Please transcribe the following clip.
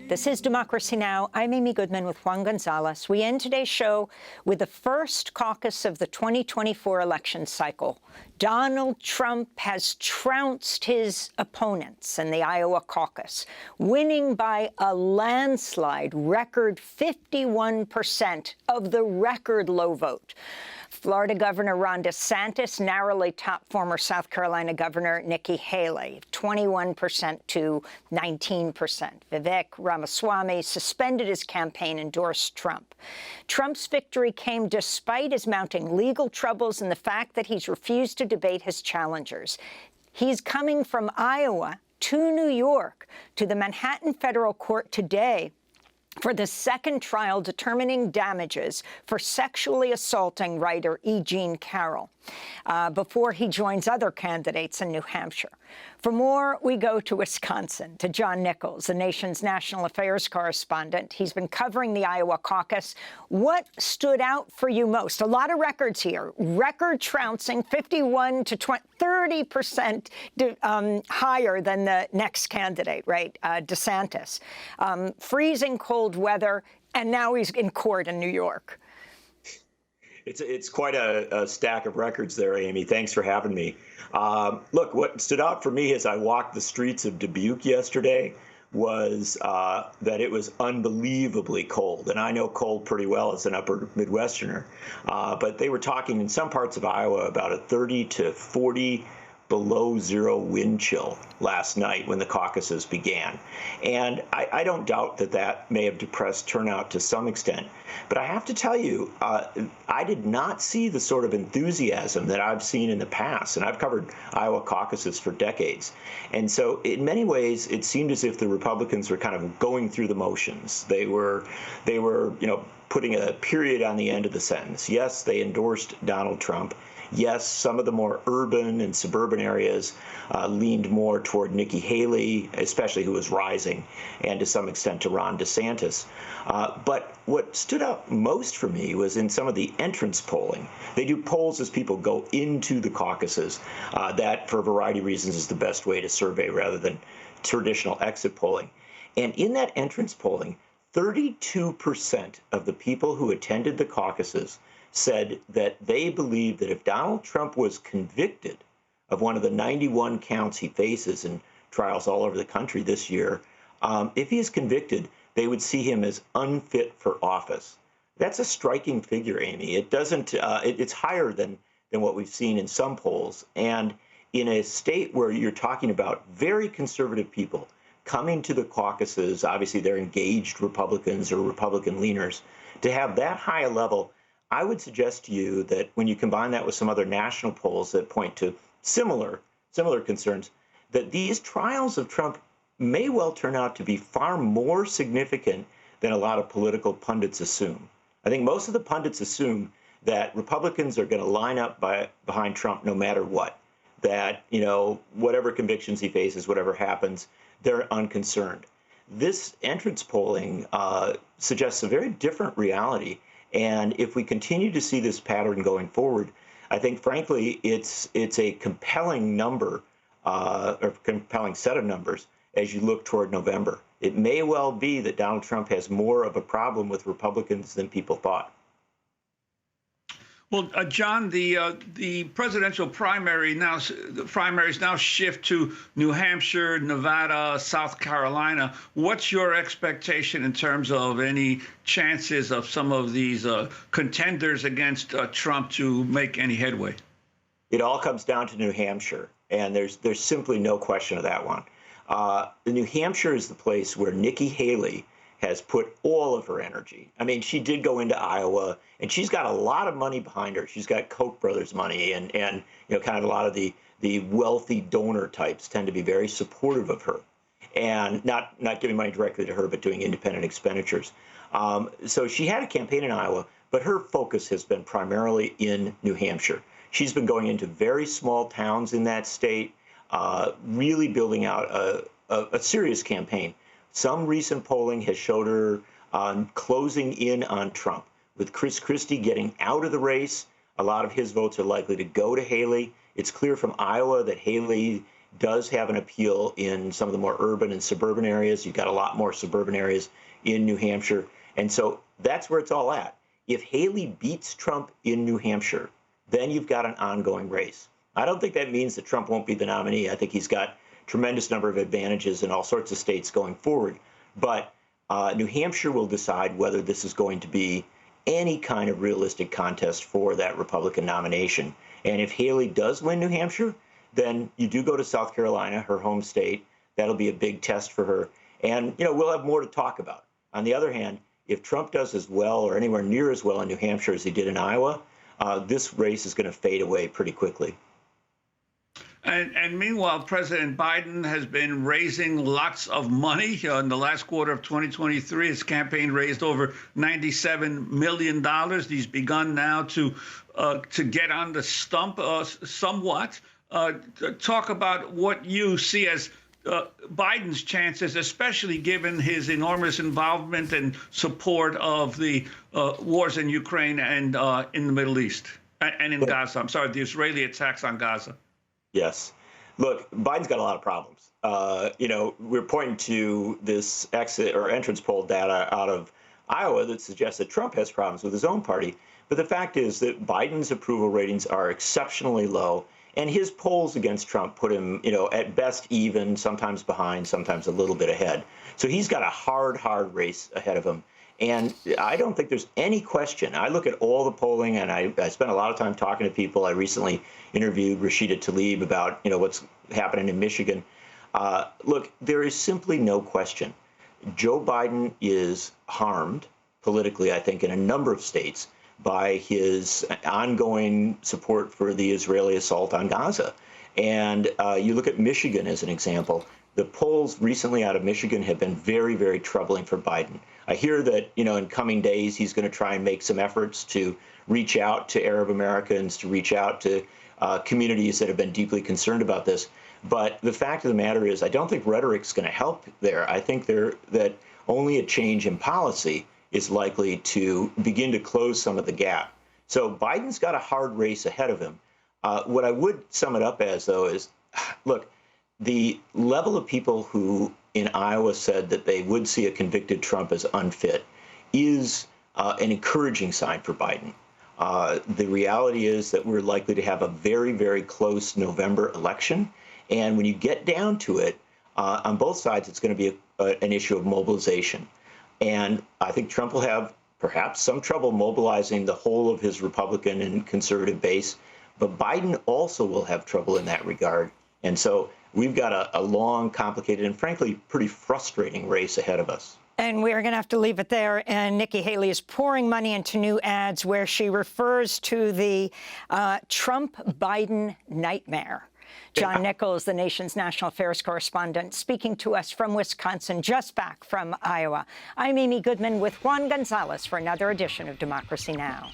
This is Democracy Now! I'm Amy Goodman with Juan Gonzalez. We end today's show with the first caucus of the 2024 election cycle. Donald Trump has trounced his opponents in the Iowa caucus, winning by a landslide, record 51% of the record low vote. Florida Governor Ron DeSantis narrowly topped former South Carolina Governor Nikki Haley, 21% to 19%. Vivek Ramaswamy suspended his campaign, endorsed Trump. Trump's victory came despite his mounting legal troubles and the fact that he's refused to debate his challengers. He's coming from Iowa to New York to the Manhattan Federal Court today for the second trial determining damages for sexually assaulting writer E. Jean Carroll, before he joins other candidates in New Hampshire. For more, we go to Wisconsin, to John Nichols, the nation's national affairs correspondent. He's been covering the Iowa caucus. What stood out for you most? A lot of records here. Record trouncing, 51 to 30% higher than the next candidate, right, DeSantis. Freezing cold weather, and now he's in court in New York. It's quite a stack of records there, Amy. Thanks for having me. Look, what stood out for me as I walked the streets of Dubuque yesterday was that it was unbelievably cold. And I know cold pretty well as an upper Midwesterner. But they were talking in some parts of Iowa about a 30 to 40 below zero wind chill last night when the caucuses began. And I don't doubt that that may have depressed turnout to some extent. But I have to tell you, I did not see the sort of enthusiasm that I've seen in the past. And I've covered Iowa caucuses for decades. And so in many ways, it seemed as if the Republicans were kind of going through the motions. They were, putting a period on the end of the sentence. Yes, they endorsed Donald Trump. Yes, some of the more urban and suburban areas leaned more toward Nikki Haley, especially who was rising, and to some extent to Ron DeSantis. But what stood out most for me was in some of the entrance polling. They do polls as people go into the caucuses. That, for a variety of reasons, is the best way to survey rather than traditional exit polling. And in that entrance polling, 32% of the people who attended the caucuses said that they believed that if Donald Trump was convicted of one of the 91 counts he faces in trials all over the country this year, if he is convicted, they would see him as unfit for office. That's a striking figure, Amy. It doesn't. It's higher than what we've seen in some polls. And in a state where you're talking about very conservative people coming to the caucuses, obviously they're engaged Republicans or Republican leaners, to have that high a level, I would suggest to you that when you combine that with some other national polls that point to similar concerns, that these trials of Trump may well turn out to be far more significant than a lot of political pundits assume. I think most of the pundits assume that Republicans are going to line up behind Trump no matter what, that, whatever convictions he faces, whatever happens, they're unconcerned. This entrance polling suggests a very different reality. And if we continue to see this pattern going forward, I think, frankly, it's a compelling number, or compelling set of numbers as you look toward November. It may well be that Donald Trump has more of a problem with Republicans than people thought. Well, John, the presidential primaries now shift to New Hampshire, Nevada, South Carolina. What's your expectation in terms of any chances of some of these contenders against Trump to make any headway? It all comes down to New Hampshire, and there's simply no question of that one. The New Hampshire is the place where Nikki Haley has put all of her energy. I mean, she did go into Iowa, and she's got a lot of money behind her. She's got Koch brothers money, and kind of a lot of the wealthy donor types tend to be very supportive of her, and not giving money directly to her, but doing independent expenditures. So she had a campaign in Iowa, but her focus has been primarily in New Hampshire. She's been going into very small towns in that state, really building out a serious campaign. Some recent polling has showed her closing in on Trump. With Chris Christie getting out of the race, a lot of his votes are likely to go to Haley. It's clear from Iowa that Haley does have an appeal in some of the more urban and suburban areas. You've got a lot more suburban areas in New Hampshire. And so that's where it's all at. If Haley beats Trump in New Hampshire, then you've got an ongoing race. I don't think that means that Trump won't be the nominee. I think he's got tremendous number of advantages in all sorts of states going forward. But New Hampshire will decide whether this is going to be any kind of realistic contest for that Republican nomination. And if Haley does win New Hampshire, then you do go to South Carolina, her home state. That'll be a big test for her. And, we'll have more to talk about. On the other hand, if Trump does as well or anywhere near as well in New Hampshire as he did in Iowa, this race is going to fade away pretty quickly. And meanwhile, President Biden has been raising lots of money. In the last quarter of 2023, his campaign raised over $97 million. He's begun now to get on the stump somewhat. Talk about what you see as Biden's chances, especially given his enormous involvement and support of the wars in Ukraine and in the Middle East and in Gaza. I'm sorry, the Israeli attacks on Gaza. Yes. Look, Biden's got a lot of problems. We're pointing to this exit or entrance poll data out of Iowa that suggests that Trump has problems with his own party. But the fact is that Biden's approval ratings are exceptionally low. And his polls against Trump put him, at best even, sometimes behind, sometimes a little bit ahead. So he's got a hard race ahead of him. And I don't think there's any question. I look at all the polling, and I spent a lot of time talking to people. I recently interviewed Rashida Tlaib about, what's happening in Michigan. Look, there is simply no question. Joe Biden is harmed politically, I think, in a number of states by his ongoing support for the Israeli assault on Gaza. And you look at Michigan as an example. The polls recently out of Michigan have been very, very troubling for Biden. I hear that, in coming days, he's going to try and make some efforts to reach out to Arab Americans, to reach out to communities that have been deeply concerned about this. But the fact of the matter is, I don't think rhetoric's going to help there. I think that only a change in policy is likely to begin to close some of the gap. So Biden's got a hard race ahead of him. What I would sum it up as, though, is, look, the level of people who in Iowa said that they would see a convicted Trump as unfit is an encouraging sign for Biden. The reality is that we're likely to have a very, very close November election. And when you get down to it, on both sides, it's going to be an issue of mobilization. And I think Trump will have perhaps some trouble mobilizing the whole of his Republican and conservative base. But Biden also will have trouble in that regard. And so we've got a long, complicated, and frankly, pretty frustrating race ahead of us. And we're going to have to leave it there. And Nikki Haley is pouring money into new ads where she refers to the Trump-Biden nightmare. John Nichols, the nation's national affairs correspondent, speaking to us from Wisconsin, just back from Iowa. I'm Amy Goodman with Juan Gonzalez for another edition of Democracy Now!